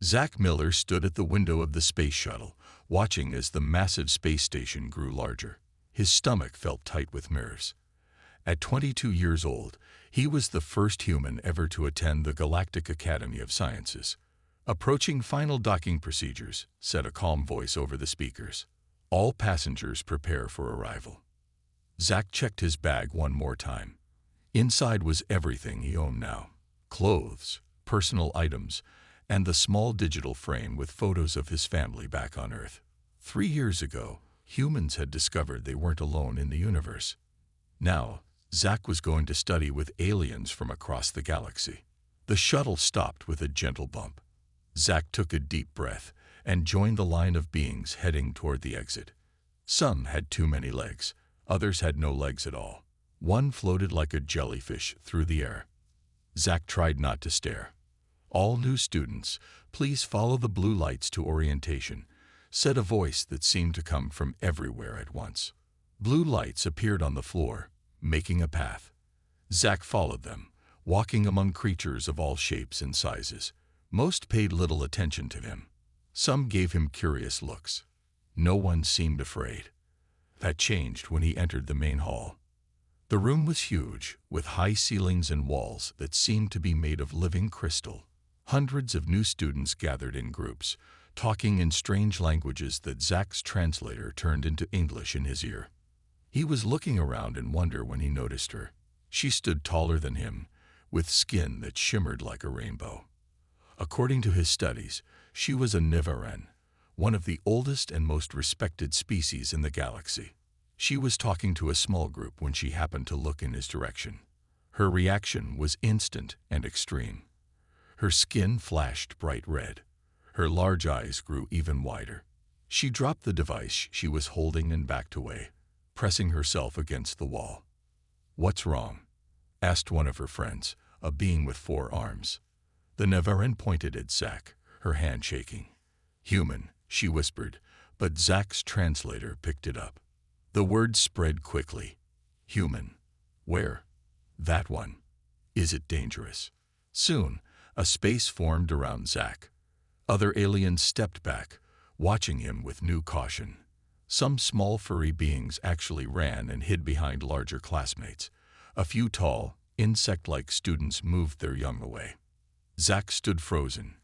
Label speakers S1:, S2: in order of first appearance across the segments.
S1: Zach Miller stood at the window of the space shuttle, watching as the massive space station grew larger. His stomach felt tight with nerves. At 22 years old, he was the first human ever to attend the Galactic Academy of Sciences. "Approaching final docking procedures," said a calm voice over the speakers. "All passengers prepare for arrival." Zach checked his bag one more time. Inside was everything he owned now: clothes, personal items, and the small digital frame with photos of his family back on Earth. 3 years ago, humans had discovered they weren't alone in the universe. Now, Zach was going to study with aliens from across the galaxy. The shuttle stopped with a gentle bump. Zach took a deep breath and joined the line of beings heading toward the exit. Some had too many legs, others had no legs at all. One floated like a jellyfish through the air. Zach tried not to stare. "All new students, please follow the blue lights to orientation," said a voice that seemed to come from everywhere at once. Blue lights appeared on the floor, making a path. Zach followed them, walking among creatures of all shapes and sizes. Most paid little attention to him. Some gave him curious looks. No one seemed afraid. That changed when he entered the main hall. The room was huge, with high ceilings and walls that seemed to be made of living crystal. Hundreds of new students gathered in groups, talking in strange languages that Zach's translator turned into English in his ear. He was looking around in wonder when he noticed her. She stood taller than him, with skin that shimmered like a rainbow. According to his studies, she was a Nevaran, one of the oldest and most respected species in the galaxy. She was talking to a small group when she happened to look in his direction. Her reaction was instant and extreme. Her skin flashed bright red. Her large eyes grew even wider. She dropped the device she was holding and backed away, pressing herself against the wall. "What's wrong?" asked one of her friends, a being with 4 arms. The Nevaran pointed at Zach, her hand shaking. "Human," she whispered, but Zach's translator picked it up. The words spread quickly. "Human. Where?" "That one." "Is it dangerous?" Soon, a space formed around Zach. Other aliens stepped back, watching him with new caution. Some small furry beings actually ran and hid behind larger classmates. A few tall, insect-like students moved their young away. Zach stood frozen,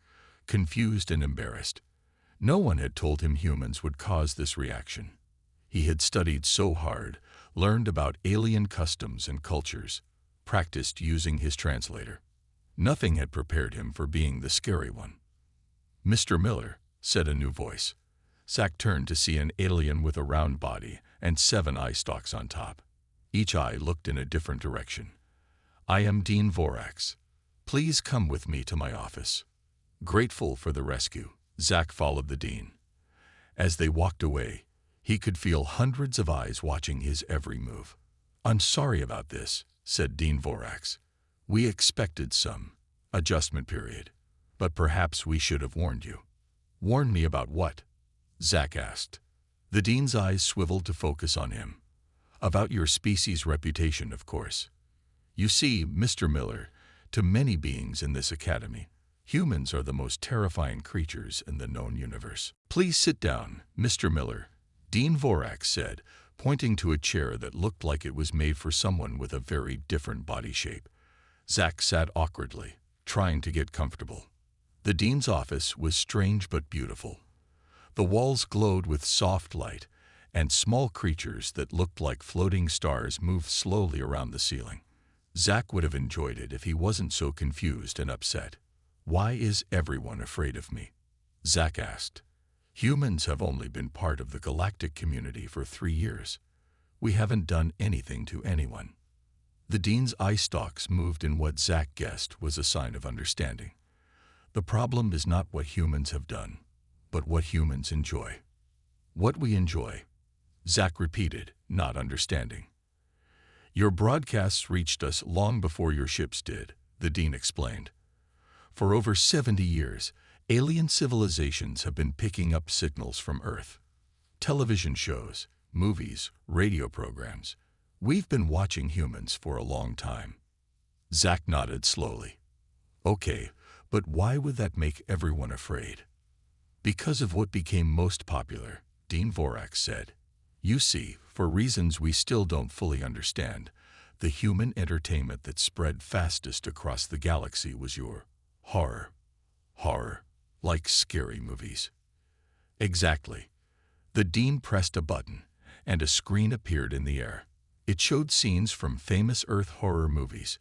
S1: confused and embarrassed. No one had told him humans would cause this reaction. He had studied so hard, learned about alien customs and cultures, practiced using his translator. Nothing had prepared him for being the scary one. "Mr. Miller," said a new voice. Zach turned to see an alien with a round body and 7 eye stalks on top. Each eye looked in a different direction. "I am Dean Vorax. Please come with me to my office." Grateful for the rescue, Zach followed the dean. As they walked away, he could feel hundreds of eyes watching his every move. "I'm sorry about this," said Dean Vorax. "We expected some adjustment period, but perhaps we should have warned you." "Warn me about what?" Zach asked. The dean's eyes swiveled to focus on him. "About your species' reputation, of course. You see, Mr. Miller, to many beings in this academy, humans are the most terrifying creatures in the known universe." "Please sit down, Mr. Miller," Dean Vorax said, pointing to a chair that looked like it was made for someone with a very different body shape. Zach sat awkwardly, trying to get comfortable. The dean's office was strange but beautiful. The walls glowed with soft light, and small creatures that looked like floating stars moved slowly around the ceiling. Zach would have enjoyed it if he wasn't so confused and upset. "Why is everyone afraid of me?" Zach asked. "Humans have only been part of the galactic community for 3 years. We haven't done anything to anyone." The dean's eye stalks moved in what Zach guessed was a sign of understanding. "The problem is not what humans have done, but what humans enjoy." "What we enjoy," Zach repeated, not understanding. "Your broadcasts reached us long before your ships did," the dean explained. "For over 70 years, alien civilizations have been picking up signals from Earth. Television shows, movies, radio programs. We've been watching humans for a long time." Zach nodded slowly. "Okay, But why would that make everyone afraid? Because of what became most popular, Dean Vorak said. You see, for reasons we still don't fully understand, the human entertainment that spread fastest across the galaxy was your horror. Horror, like scary movies. Exactly. The Dean pressed a button, and a screen appeared in the air. It showed scenes from famous Earth horror movies,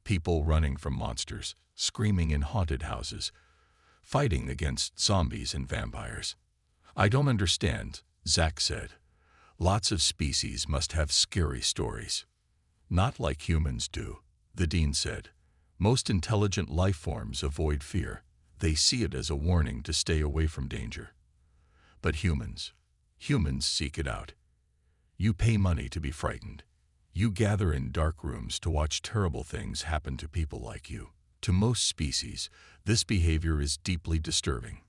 S1: people running from monsters, screaming in haunted houses, fighting against zombies and vampires. I don't understand, Zach said. Lots of species must have scary stories. Not like humans do, the Dean said. Most intelligent life forms avoid fear. They see it as a warning to stay away from danger. But humans seek it out. You pay money to be frightened. You gather in dark rooms to watch terrible things happen to people like you. To most species, this behavior is deeply disturbing.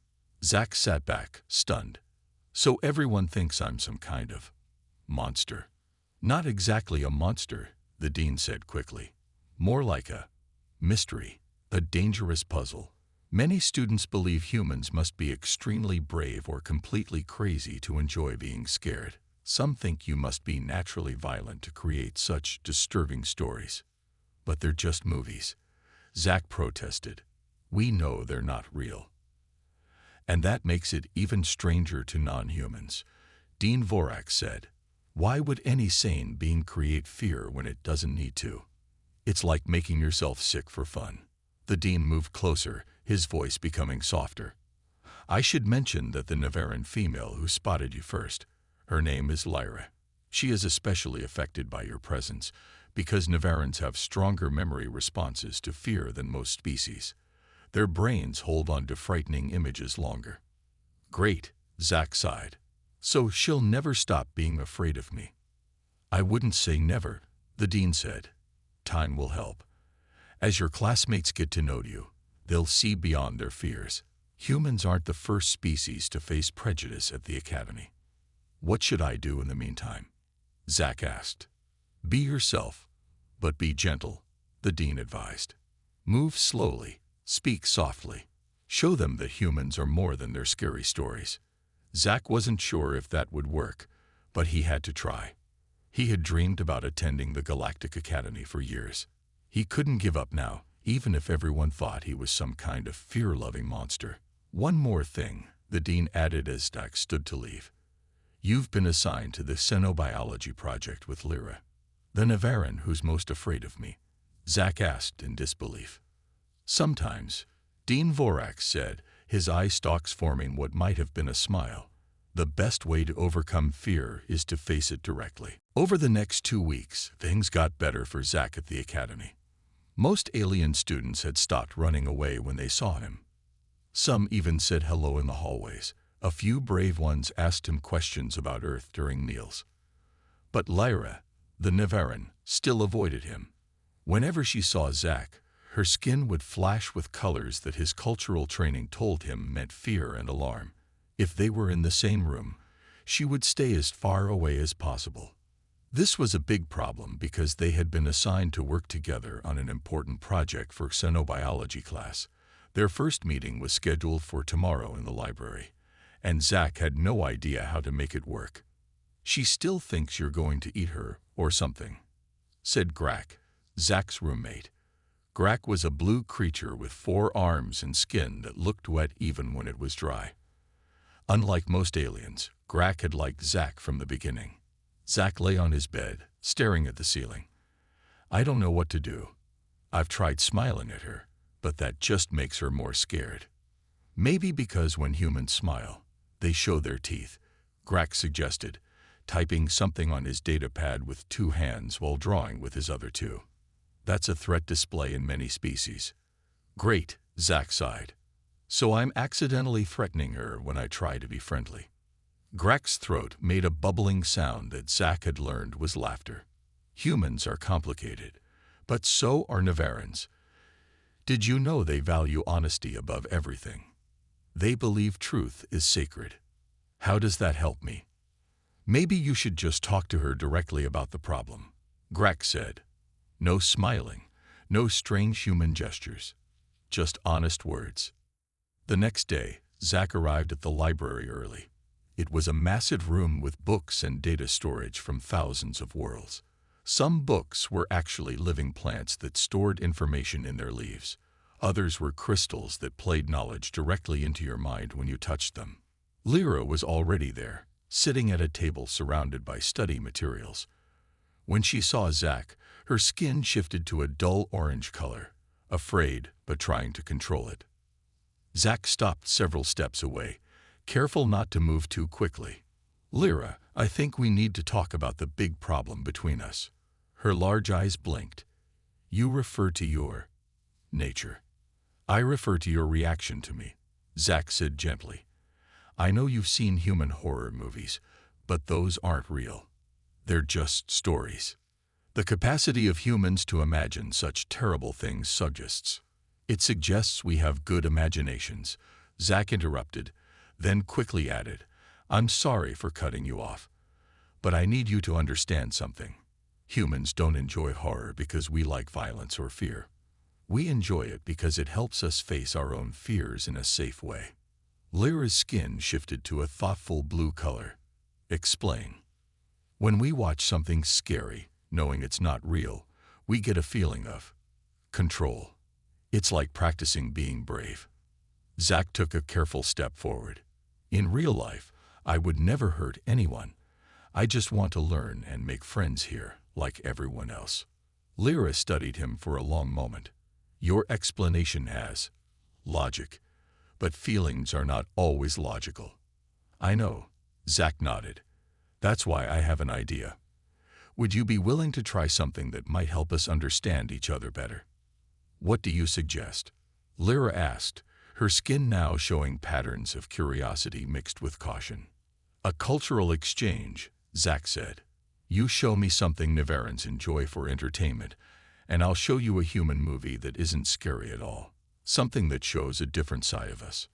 S1: Zach sat back, stunned. So everyone thinks I'm some kind of monster. Not exactly a monster, the Dean said quickly. More like a mystery, a dangerous puzzle. Many students believe humans must be extremely brave or completely crazy to enjoy being scared. Some think you must be naturally violent to create such disturbing stories. But they're just movies. Zach protested. We know they're not real. And that makes it even stranger to non-humans. Dean Vorak said, why would any sane being create fear when it doesn't need to? It's like making yourself sick for fun. The Dean moved closer, his voice becoming softer. I should mention that the Nevaran female who spotted you first, her name is Lyra. She is especially affected by your presence, because Nevarans have stronger memory responses to fear than most species. Their brains hold on to frightening images longer. Great, Zach sighed. So she'll never stop being afraid of me. I wouldn't say never, the Dean said. Time will help. As your classmates get to know you, they'll see beyond their fears. Humans aren't the first species to face prejudice at the Academy. What should I do in the meantime? Zach asked. Be yourself, but be gentle, the Dean advised. Move slowly, speak softly. Show them that humans are more than their scary stories. Zach wasn't sure if that would work, but he had to try. He had dreamed about attending the Galactic Academy for years. He couldn't give up now, even if everyone thought he was some kind of fear-loving monster. One more thing, the Dean added as Zach stood to leave. You've been assigned to the xenobiology project with Lyra. The Nevaran who's most afraid of me? Zach asked in disbelief. Sometimes, Dean Vorak said, his eye stalks forming what might have been a smile. The best way to overcome fear is to face it directly. Over the next 2 weeks, things got better for Zach at the Academy. Most alien students had stopped running away when they saw him. Some even said hello in the hallways. A few brave ones asked him questions about Earth during meals. But Lyra, the Nevaran, still avoided him. Whenever she saw Zach, her skin would flash with colors that his cultural training told him meant fear and alarm. If they were in the same room, she would stay as far away as possible. This was a big problem because they had been assigned to work together on an important project for xenobiology class. Their first meeting was scheduled for tomorrow in the library, and Zach had no idea how to make it work. She still thinks you're going to eat her or something, said Grak, Zach's roommate. Grak was a blue creature with 4 arms and skin that looked wet even when it was dry. Unlike most aliens, Grak had liked Zach from the beginning. Zach lay on his bed, staring at the ceiling. I don't know what to do. I've tried smiling at her, but that just makes her more scared. Maybe because when humans smile, they show their teeth, Grak suggested, typing something on his datapad with 2 hands while drawing with his other 2. That's a threat display in many species. Great, Zach sighed. So I'm accidentally threatening her when I try to be friendly. Grak's throat made a bubbling sound that Zach had learned was laughter. Humans are complicated, but so are Nevarans. Did you know they value honesty above everything? They believe truth is sacred. How does that help me? Maybe you should just talk to her directly about the problem, Grak said. No smiling, no strange human gestures. just honest words. The next day, Zach arrived at the library early. It was a massive room with books and data storage from thousands of worlds. Some books were actually living plants that stored information in their leaves. Others were crystals that played knowledge directly into your mind when you touched them. Lyra was already there, sitting at a table surrounded by study materials. When she saw Zach, her skin shifted to a dull orange color, afraid but trying to control it. Zach stopped several steps away, careful not to move too quickly. Lyra, I think we need to talk about the big problem between us. Her large eyes blinked. You refer to your nature. I refer to your reaction to me, Zach said gently. I know you've seen human horror movies, but those aren't real. They're just stories. The capacity of humans to imagine such terrible things suggests. It suggests we have good imaginations, Zach interrupted, then quickly added, I'm sorry for cutting you off, but I need you to understand something. Humans don't enjoy horror because we like violence or fear. We enjoy it because it helps us face our own fears in a safe way. Lyra's skin shifted to a thoughtful blue color. Explain. When we watch something scary, knowing it's not real, we get a feeling of control. It's like practicing being brave. Zach took a careful step forward. In real life, I would never hurt anyone. I just want to learn and make friends here, like everyone else. Lyra studied him for a long moment. Your explanation has logic, but feelings are not always logical. I know, Zach nodded. That's why I have an idea. Would you be willing to try something that might help us understand each other better? What do you suggest? Lyra asked, her skin now showing patterns of curiosity mixed with caution. A cultural exchange, Zach said. You show me something Nevarans enjoy for entertainment, and I'll show you a human movie that isn't scary at all. Something that shows a different side of us.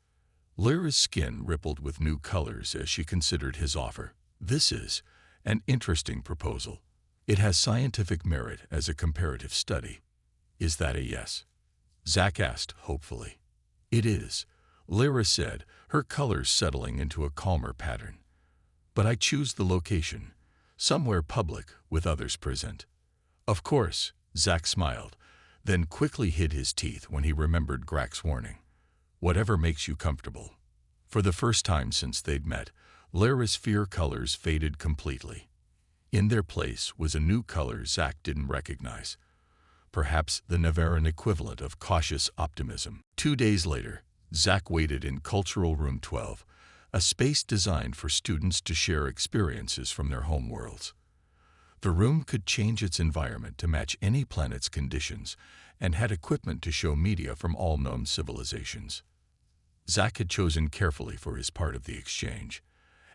S1: Lyra's skin rippled with new colors as she considered his offer. This is an interesting proposal. It has scientific merit as a comparative study. Is that a yes? Zach asked hopefully. It is, Lyra said, her colors settling into a calmer pattern. But I choose the location. Somewhere public with others present. Of course, Zach smiled, then quickly hid his teeth when he remembered Grak's warning. Whatever makes you comfortable. For the first time since they'd met, Lyra's fear colors faded completely. In their place was a new color Zach didn't recognize. Perhaps the Nevaran equivalent of cautious optimism. 2 days later, Zach waited in Cultural Room 12, a space designed for students to share experiences from their home worlds. The room could change its environment to match any planet's conditions and had equipment to show media from all known civilizations. Zach had chosen carefully for his part of the exchange,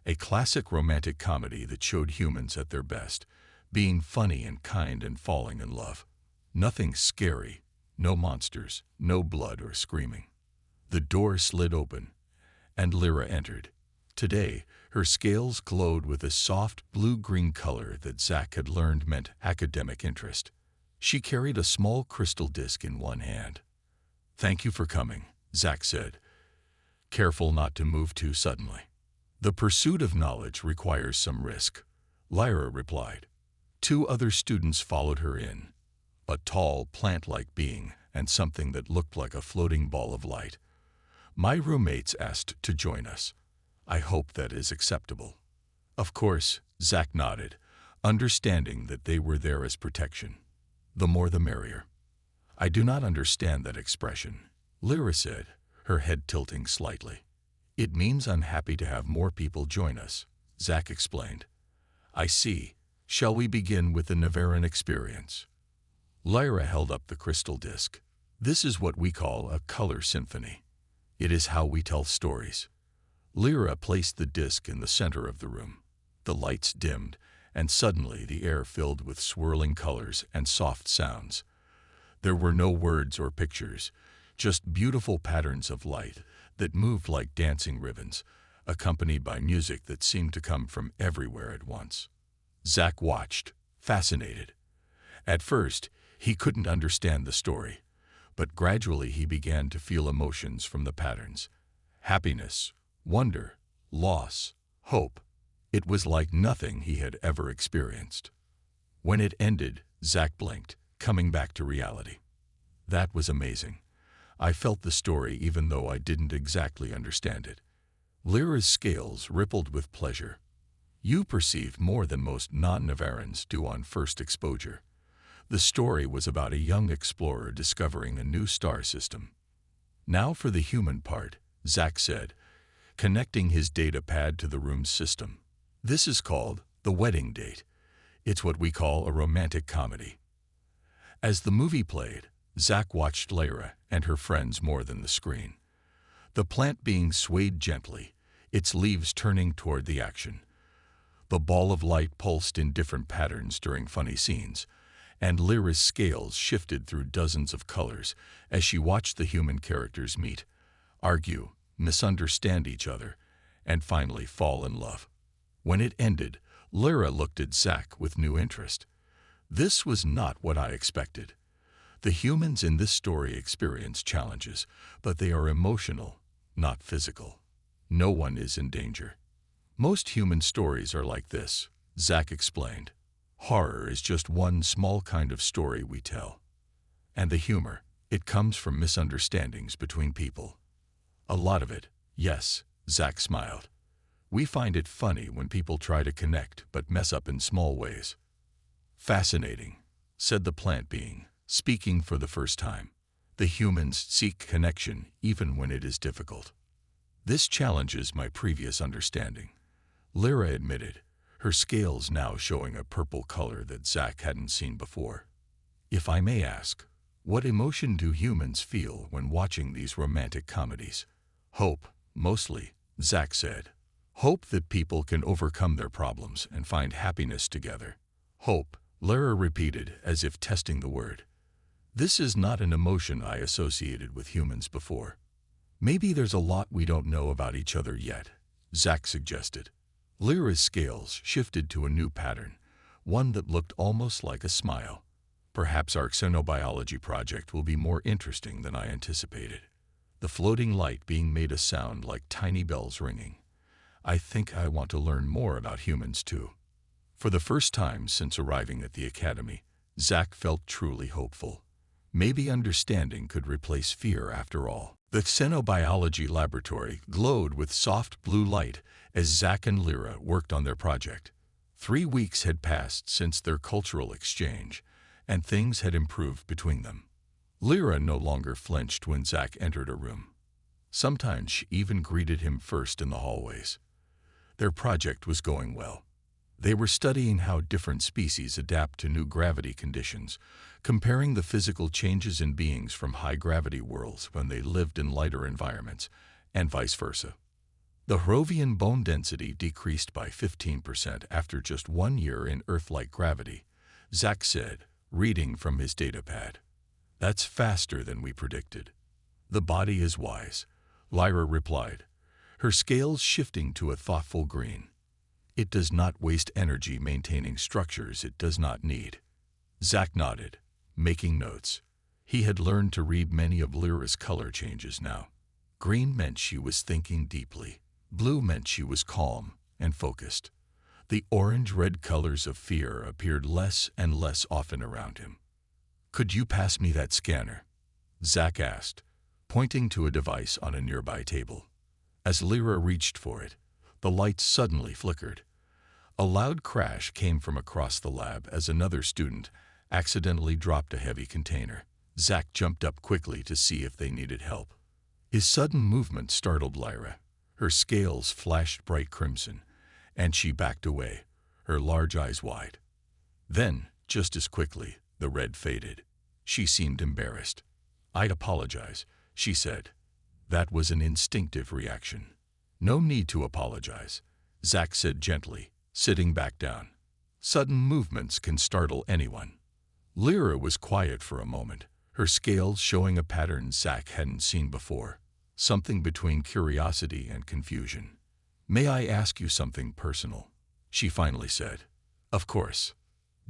S1: a classic romantic comedy that showed humans at their best, being funny and kind and falling in love. Nothing scary, no monsters, no blood or screaming. The door slid open, and Lyra entered. Today, her scales glowed with a soft blue-green color that Zach had learned meant academic interest. She carried a small crystal disc in one hand. Thank you for coming, Zach said, careful not to move too suddenly. The pursuit of knowledge requires some risk, Lyra replied. 2 other students followed her in, a tall, plant-like being and something that looked like a floating ball of light. My roommates asked to join us. I hope that is acceptable. Of course, Zach nodded, understanding that they were there as protection. The more the merrier. I do not understand that expression, Lyra said, her head tilting slightly. It means I'm happy to have more people join us, Zach explained. I see. Shall we begin with the Nevaran experience? Lyra held up the crystal disc. This is what we call a color symphony. It is how we tell stories. Lyra placed the disc in the center of the room. The lights dimmed, and suddenly the air filled with swirling colors and soft sounds. There were no words or pictures, just beautiful patterns of light that moved like dancing ribbons, accompanied by music that seemed to come from everywhere at once. Zach watched, fascinated. At first, he couldn't understand the story, but gradually he began to feel emotions from the patterns. Happiness, wonder, loss, hope. It was like nothing he had ever experienced. When it ended, Zach blinked, coming back to reality. That was amazing. I felt the story even though I didn't exactly understand it. Lyra's scales rippled with pleasure. You perceived more than most non-Navarans do on first exposure. The story was about a young explorer discovering a new star system. Now for the human part, Zach said, connecting his data pad to the room's system. This is called the wedding date. It's what we call a romantic comedy. As the movie played, Zach watched Lyra and her friends more than the screen. The plant being swayed gently, its leaves turning toward the action. The ball of light pulsed in different patterns during funny scenes, and Lyra's scales shifted through dozens of colors as she watched the human characters meet, argue, misunderstand each other, and finally fall in love. When it ended, Lyra looked at Zach with new interest. This was not what I expected. The humans in this story experience challenges, but they are emotional, not physical. No one is in danger. Most human stories are like this, Zach explained. Horror is just one small kind of story we tell. And the humor, it comes from misunderstandings between people. A lot of it, yes, Zach smiled. We find it funny when people try to connect but mess up in small ways. Fascinating, said the plant being, speaking for the first time. The humans seek connection even when it is difficult. This challenges my previous understanding, Lyra admitted, her scales now showing a purple color that Zach hadn't seen before. If I may ask, what emotion do humans feel when watching these romantic comedies? Hope, mostly, Zach said. Hope that people can overcome their problems and find happiness together. Hope, Lyra repeated as if testing the word. This is not an emotion I associated with humans before. Maybe there's a lot we don't know about each other yet, Zach suggested. Lyra's scales shifted to a new pattern, one that looked almost like a smile. Perhaps our xenobiology project will be more interesting than I anticipated. The floating light being made a sound like tiny bells ringing. I think I want to learn more about humans too. For the first time since arriving at the academy, Zach felt truly hopeful. Maybe understanding could replace fear after all. The xenobiology laboratory glowed with soft blue light as Zach and Lyra worked on their project. 3 weeks had passed since their cultural exchange, and things had improved between them. Lyra no longer flinched when Zach entered a room. Sometimes she even greeted him first in the hallways. Their project was going well. They were studying how different species adapt to new gravity conditions, comparing the physical changes in beings from high-gravity worlds when they lived in lighter environments, and vice versa. The Hrovian bone density decreased by 15% after just 1 year in Earth-like gravity, Zach said, reading from his datapad. That's faster than we predicted. The body is wise, Lyra replied, her scales shifting to a thoughtful green. It does not waste energy maintaining structures it does not need. Zach nodded, making notes. He had learned to read many of Lyra's color changes now. Green meant she was thinking deeply. Blue meant she was calm and focused. The orange-red colors of fear appeared less and less often around him. Could you pass me that scanner? Zach asked, pointing to a device on a nearby table. As Lyra reached for it, the lights suddenly flickered. A loud crash came from across the lab as another student accidentally dropped a heavy container. Zach jumped up quickly to see if they needed help. His sudden movement startled Lyra. Her scales flashed bright crimson, and she backed away, her large eyes wide. Then, just as quickly, the red faded. She seemed embarrassed. I'd apologize, she said. That was an instinctive reaction. No need to apologize, Zach said gently, sitting back down. Sudden movements can startle anyone. Lyra was quiet for a moment, her scales showing a pattern Zach hadn't seen before, something between curiosity and confusion. May I ask you something personal? She finally said. Of course.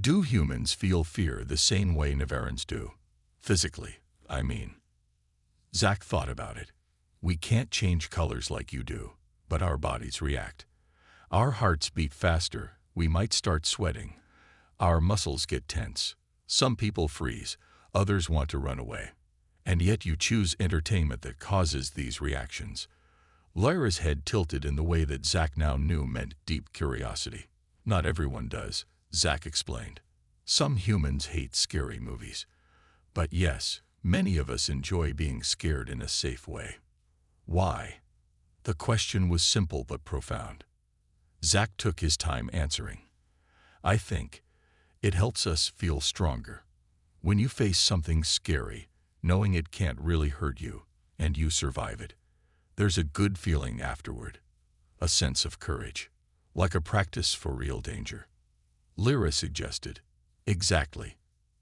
S1: Do humans feel fear the same way Navarans do? Physically, I mean. Zach thought about it. We can't change colors like you do, but our bodies react. Our hearts beat faster, we might start sweating. Our muscles get tense. Some people freeze, others want to run away. And yet you choose entertainment that causes these reactions. Lyra's head tilted in the way that Zach now knew meant deep curiosity. Not everyone does, Zach explained. Some humans hate scary movies. But yes, many of us enjoy being scared in a safe way. Why? The question was simple but profound. Zach took his time answering. I think it helps us feel stronger. When you face something scary, knowing it can't really hurt you, and you survive it, there's a good feeling afterward. A sense of courage. Like a practice for real danger. Lyra suggested. Exactly,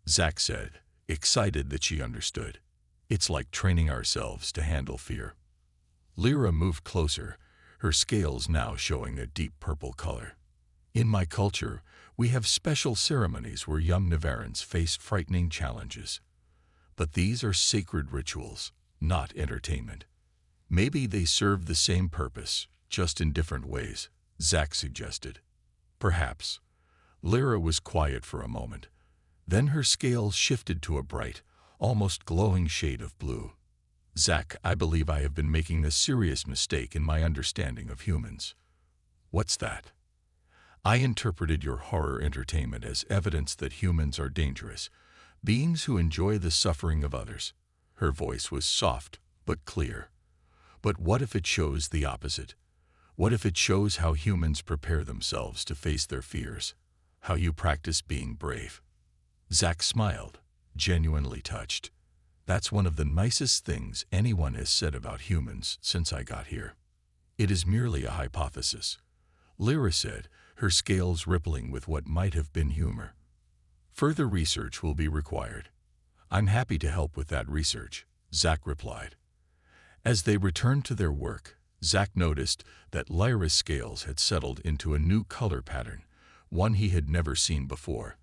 S1: Zach said, excited that she understood. It's like training ourselves to handle fear. Lyra moved closer, her scales now showing a deep purple color. In my culture, we have special ceremonies where young Navarans face frightening challenges. But these are sacred rituals, not entertainment. Maybe they serve the same purpose, just in different ways, Zach suggested. Perhaps. Lyra was quiet for a moment. Then her scales shifted to a bright, almost glowing shade of blue. Zach, I believe I have been making a serious mistake in my understanding of humans. What's that? I interpreted your horror entertainment as evidence that humans are dangerous, beings who enjoy the suffering of others. Her voice was soft, but clear. But what if it shows the opposite? What if it shows how humans prepare themselves to face their fears? How you practice being brave? Zach smiled, genuinely touched. That's one of the nicest things anyone has said about humans since I got here. It is merely a hypothesis, Lyra said, her scales rippling with what might have been humor. Further research will be required. I'm happy to help with that research, Zach replied. As they returned to their work, Zach noticed that Lyra's scales had settled into a new color pattern, one he had never seen before.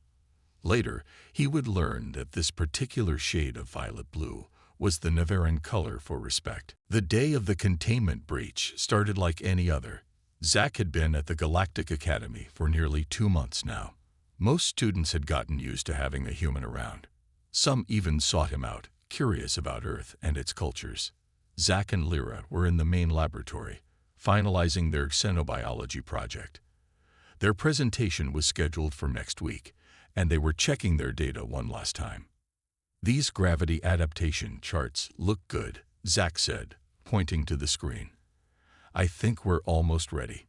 S1: Later, he would learn that this particular shade of violet blue was the Navaran color for respect. The day of the containment breach started like any other. Zach had been at the Galactic Academy for nearly 2 months now. Most students had gotten used to having a human around. Some even sought him out, curious about Earth and its cultures. Zach and Lyra were in the main laboratory, finalizing their xenobiology project. Their presentation was scheduled for next week, and they were checking their data one last time. These gravity adaptation charts look good, Zach said, pointing to the screen. I think we're almost ready.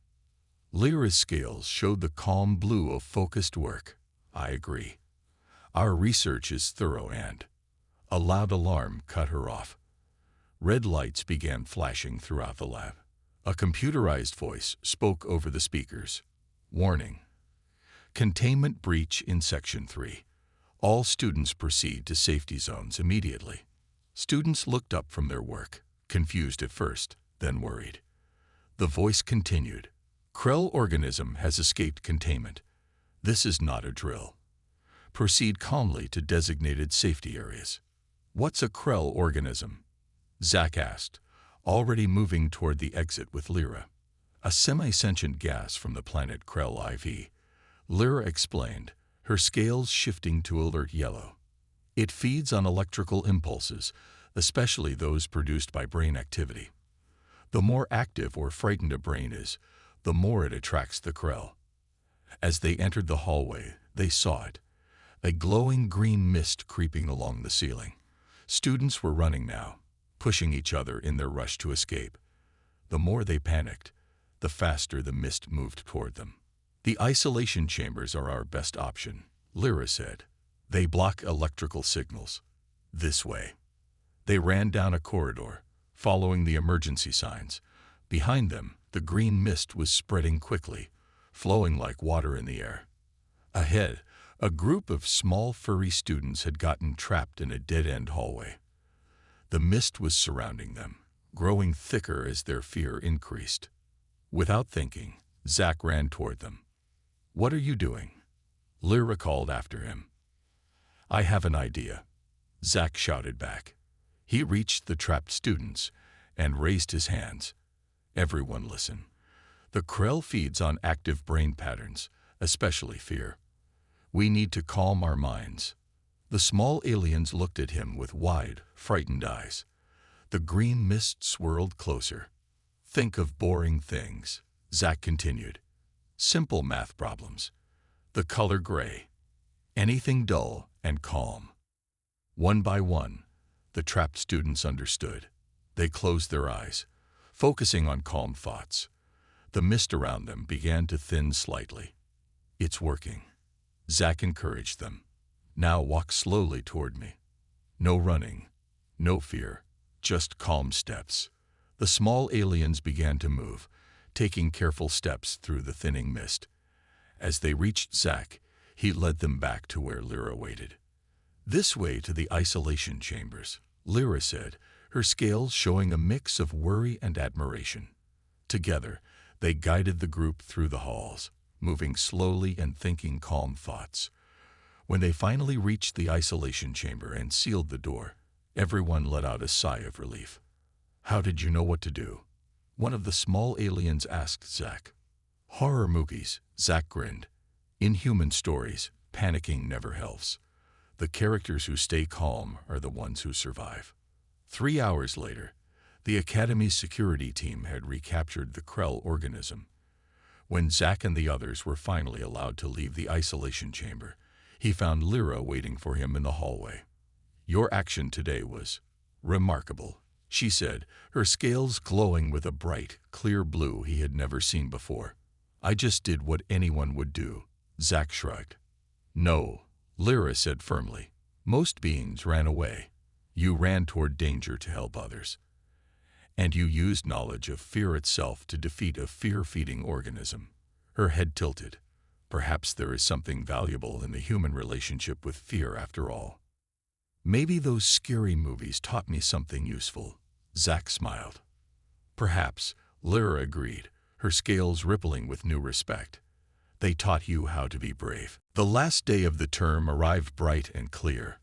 S1: Lyra's scales showed the calm blue of focused work. I agree. Our research is thorough and... A loud alarm cut her off. Red lights began flashing throughout the lab. A computerized voice spoke over the speakers. Warning. Containment breach in Section 3. All students proceed to safety zones immediately. Students looked up from their work, confused at first, then worried. The voice continued. Krell organism has escaped containment. This is not a drill. Proceed calmly to designated safety areas. What's a Krell organism? Zach asked, already moving toward the exit with Lyra. A semi-sentient gas from the planet Krell IV. Lyra explained, her scales shifting to alert yellow. It feeds on electrical impulses, especially those produced by brain activity. The more active or frightened a brain is, the more it attracts the Krell. As they entered the hallway, they saw it. A glowing green mist creeping along the ceiling. Students were running now, pushing each other in their rush to escape. The more they panicked, the faster the mist moved toward them. The isolation chambers are our best option, Lyra said. They block electrical signals. This way. They ran down a corridor, following the emergency signs. Behind them, the green mist was spreading quickly, flowing like water in the air. Ahead, a group of small furry students had gotten trapped in a dead-end hallway. The mist was surrounding them, growing thicker as their fear increased. Without thinking, Zach ran toward them. What are you doing? Lyra called after him. I have an idea, Zach shouted back. He reached the trapped students and raised his hands. Everyone listen. The Krell feeds on active brain patterns, especially fear. We need to calm our minds. The small aliens looked at him with wide, frightened eyes. The green mist swirled closer. Think of boring things, Zack continued. Simple math problems. The color gray. Anything dull and calm. One by one, the trapped students understood. They closed their eyes, focusing on calm thoughts. The mist around them began to thin slightly. It's working. Zack encouraged them. Now walk slowly toward me. No running, no fear, just calm steps. The small aliens began to move, taking careful steps through the thinning mist. As they reached Zack, he led them back to where Lyra waited. This way to the isolation chambers, Lyra said, her scales showing a mix of worry and admiration. Together, they guided the group through the halls, moving slowly and thinking calm thoughts. When they finally reached the isolation chamber and sealed the door, everyone let out a sigh of relief. How did you know what to do? One of the small aliens asked Zack. Horror movies, Zack grinned. In human stories, panicking never helps. The characters who stay calm are the ones who survive. 3 hours later, the Academy's security team had recaptured the Krell organism. When Zack and the others were finally allowed to leave the isolation chamber, he found Lyra waiting for him in the hallway. Your action today was remarkable, she said, her scales glowing with a bright, clear blue he had never seen before. I just did what anyone would do, Zack shrugged. No, Lyra said firmly. Most beings ran away. You ran toward danger to help others. And you used knowledge of fear itself to defeat a fear-feeding organism. Her head tilted. Perhaps there is something valuable in the human relationship with fear after all. Maybe those scary movies taught me something useful, Zack smiled. Perhaps, Lyra agreed, her scales rippling with new respect. They taught you how to be brave. The last day of the term arrived bright and clear.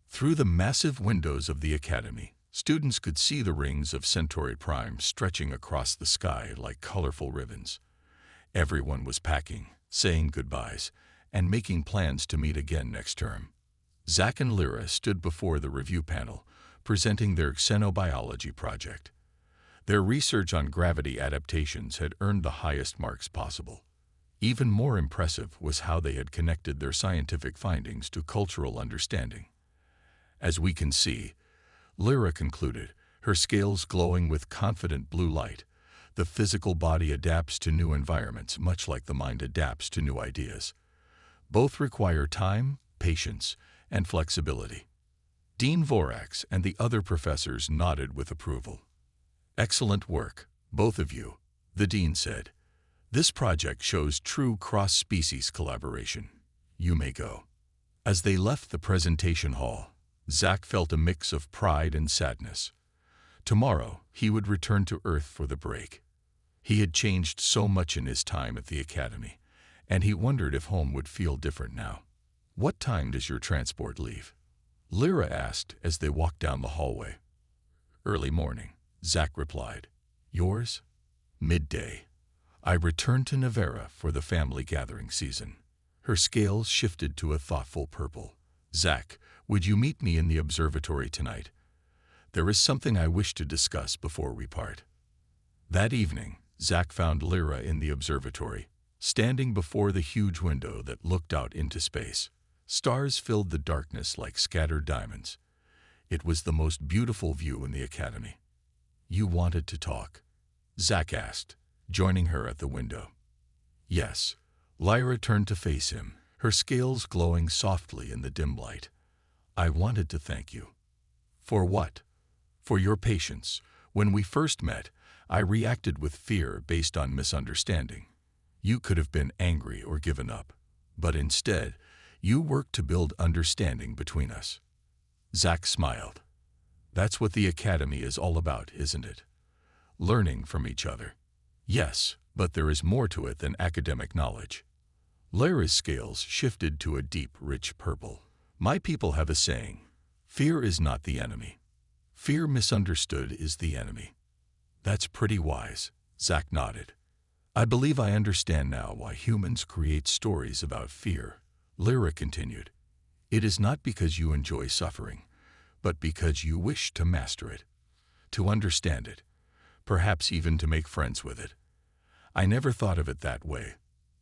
S1: Through the massive windows of the Academy, students could see the rings of Centauri Prime stretching across the sky like colorful ribbons. Everyone was packing, saying goodbyes, and making plans to meet again next term. Zack and Lyra stood before the review panel, presenting their xenobiology project. Their research on gravity adaptations had earned the highest marks possible. Even more impressive was how they had connected their scientific findings to cultural understanding. As we can see, Lyra concluded, her scales glowing with confident blue light, the physical body adapts to new environments much like the mind adapts to new ideas. Both require time, patience, and flexibility. Dean Vorax and the other professors nodded with approval. Excellent work, both of you, the dean said. This project shows true cross-species collaboration. You may go. As they left the presentation hall, Zack felt a mix of pride and sadness. Tomorrow, he would return to Earth for the break. He had changed so much in his time at the Academy, and he wondered if home would feel different now. What time does your transport leave? Lyra asked as they walked down the hallway. Early morning, Zack replied. Yours? Midday. I returned to Nevera for the family gathering season. Her scales shifted to a thoughtful purple. Zack, would you meet me in the observatory tonight? There is something I wish to discuss before we part. That evening, Zack found Lyra in the observatory, standing before the huge window that looked out into space. Stars filled the darkness like scattered diamonds. It was the most beautiful view in the Academy. You wanted to talk? Zack asked, joining her at the window. Yes. Lyra turned to face him, her scales glowing softly in the dim light. I wanted to thank you. For what? For your patience. When we first met, I reacted with fear based on misunderstanding. You could have been angry or given up, but instead, you worked to build understanding between us. Zack smiled. That's what the Academy is all about, isn't it? Learning from each other. Yes, but there is more to it than academic knowledge. Lyra's scales shifted to a deep, rich purple. My people have a saying, fear is not the enemy. Fear misunderstood is the enemy. That's pretty wise, Zack nodded. I believe I understand now why humans create stories about fear, Lyra continued. It is not because you enjoy suffering, but because you wish to master it, to understand it, perhaps even to make friends with it. I never thought of it that way,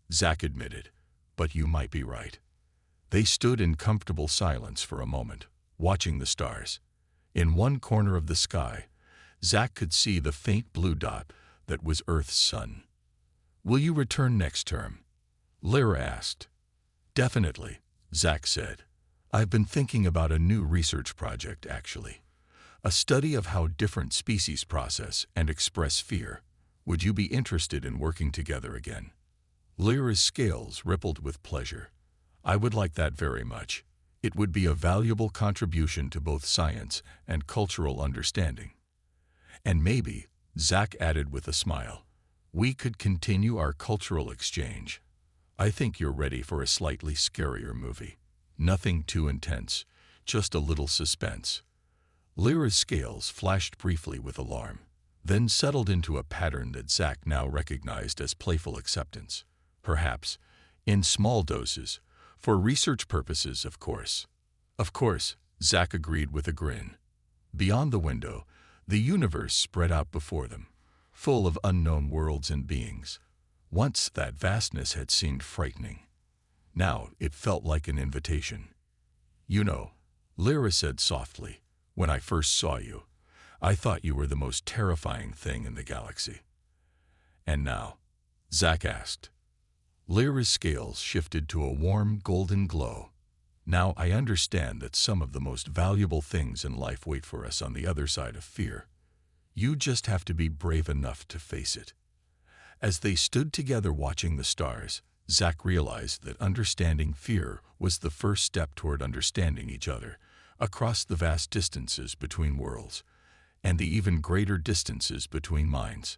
S1: Zack admitted, but you might be right. They stood in comfortable silence for a moment, watching the stars. In one corner of the sky, Zack could see the faint blue dot that was Earth's sun. Will you return next term? Lyra asked. Definitely, Zack said. I've been thinking about a new research project, actually. A study of how different species process and express fear. Would you be interested in working together again? Lyra's scales rippled with pleasure. I would like that very much. It would be a valuable contribution to both science and cultural understanding. And maybe, Zack added with a smile, we could continue our cultural exchange. I think you're ready for a slightly scarier movie. Nothing too intense, just a little suspense. Lyra's scales flashed briefly with alarm, then settled into a pattern that Zack now recognized as playful acceptance. Perhaps, in small doses, for research purposes, of course. Of course, Zack agreed with a grin. Beyond the window, the universe spread out before them, full of unknown worlds and beings. Once that vastness had seemed frightening. Now it felt like an invitation. You know, Lyra said softly, when I first saw you, I thought you were the most terrifying thing in the galaxy. And now? Zack asked. Lyra's scales shifted to a warm golden glow. Now I understand that some of the most valuable things in life wait for us on the other side of fear. You just have to be brave enough to face it. As they stood together watching the stars, Zack realized that understanding fear was the first step toward understanding each other, across the vast distances between worlds, and the even greater distances between minds.